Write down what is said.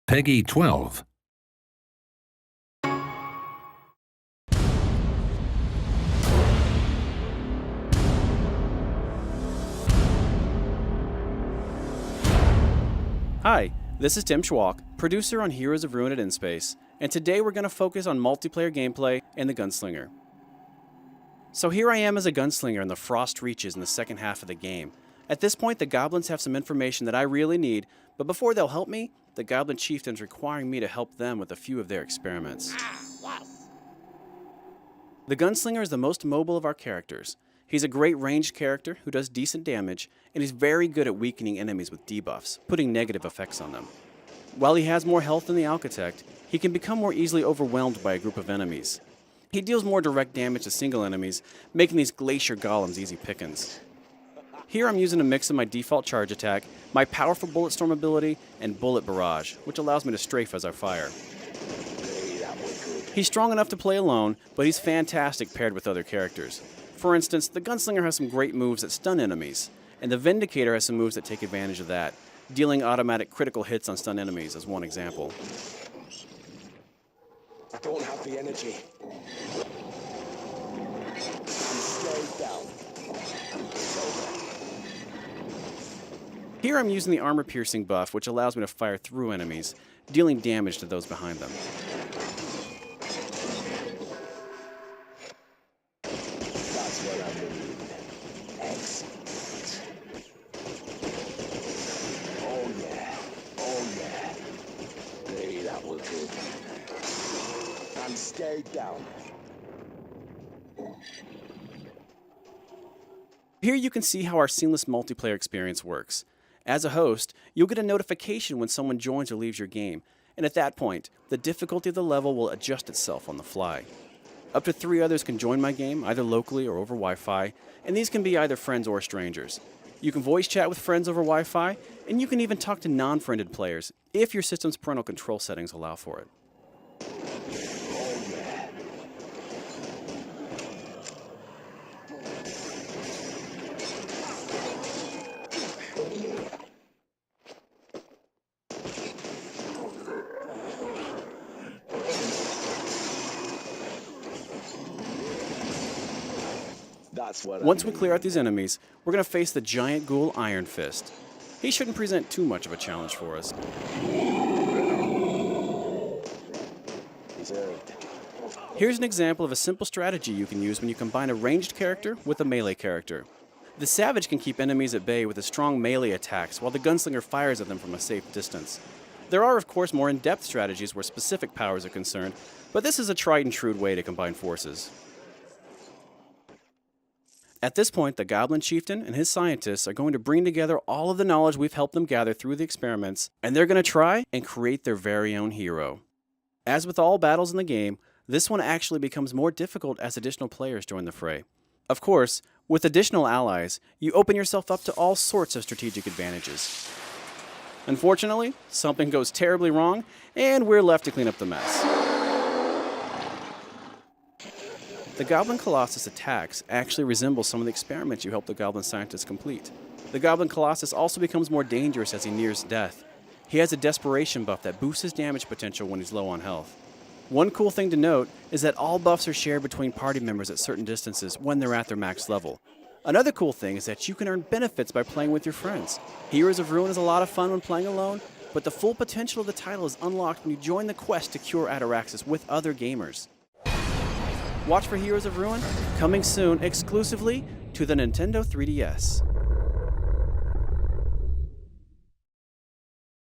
Peggy 12. Hi, this is Tim Schwalk, producer on Heroes of Ruin at InSpace, and today we're going to focus on multiplayer gameplay and the Gunslinger. So here I am as a gunslinger in the Frost Reaches in the second half of the game. At this point, the goblins have some information that I really need, but before they'll help me, the goblin chieftain's requiring me to help them with a few of their experiments. The gunslinger is the most mobile of our characters. He's a great ranged character who does decent damage, and he's very good at weakening enemies with debuffs, putting negative effects on them. While he has more health than the Architect, he can become more easily overwhelmed by a group of enemies. He deals more direct damage to single enemies, making these glacier golems easy pickings. Here I'm using a mix of my default charge attack, my powerful bullet storm ability, and bullet barrage, which allows me to strafe as I fire. He's strong enough to play alone, but he's fantastic paired with other characters. For instance, the Gunslinger has some great moves that stun enemies, and the Vindicator has some moves that take advantage of that, dealing automatic critical hits on stun enemies as one example. I don't have the energy. Stay down. Here I'm using the armor-piercing buff, which allows me to fire through enemies, dealing damage to those behind them. That's what I need. Excellent. Oh yeah. Oh yeah. Hey, that was good. And stay down. Here you can see how our seamless multiplayer experience works. As a host, you'll get a notification when someone joins or leaves your game, and at that point, the difficulty of the level will adjust itself on the fly. Up to 3 others can join my game, either locally or over Wi-Fi, and these can be either friends or strangers. You can voice chat with friends over Wi-Fi, and you can even talk to non-friended players if your system's parental control settings allow for it. Once we clear out these enemies, we're going to face the giant ghoul Iron Fist. He shouldn't present too much of a challenge for us. Here's an example of a simple strategy you can use when you combine a ranged character with a melee character. The Savage can keep enemies at bay with his strong melee attacks, while the Gunslinger fires at them from a safe distance. There are, of course, more in-depth strategies where specific powers are concerned, but this is a tried-and-true way to combine forces. At this point, the Goblin Chieftain and his scientists are going to bring together all of the knowledge we've helped them gather through the experiments, and they're going to try and create their very own hero. As with all battles in the game, this one actually becomes more difficult as additional players join the fray. Of course, with additional allies, you open yourself up to all sorts of strategic advantages. Unfortunately, something goes terribly wrong, and we're left to clean up the mess. The Goblin Colossus attacks actually resemble some of the experiments you helped the Goblin scientists complete. The Goblin Colossus also becomes more dangerous as he nears death. He has a desperation buff that boosts his damage potential when he's low on health. One cool thing to note is that all buffs are shared between party members at certain distances when they're at their max level. Another cool thing is that you can earn benefits by playing with your friends. Heroes of Ruin is a lot of fun when playing alone, but the full potential of the title is unlocked when you join the quest to cure Ataraxis with other gamers. Watch for Heroes of Ruin, coming soon exclusively to the Nintendo 3DS.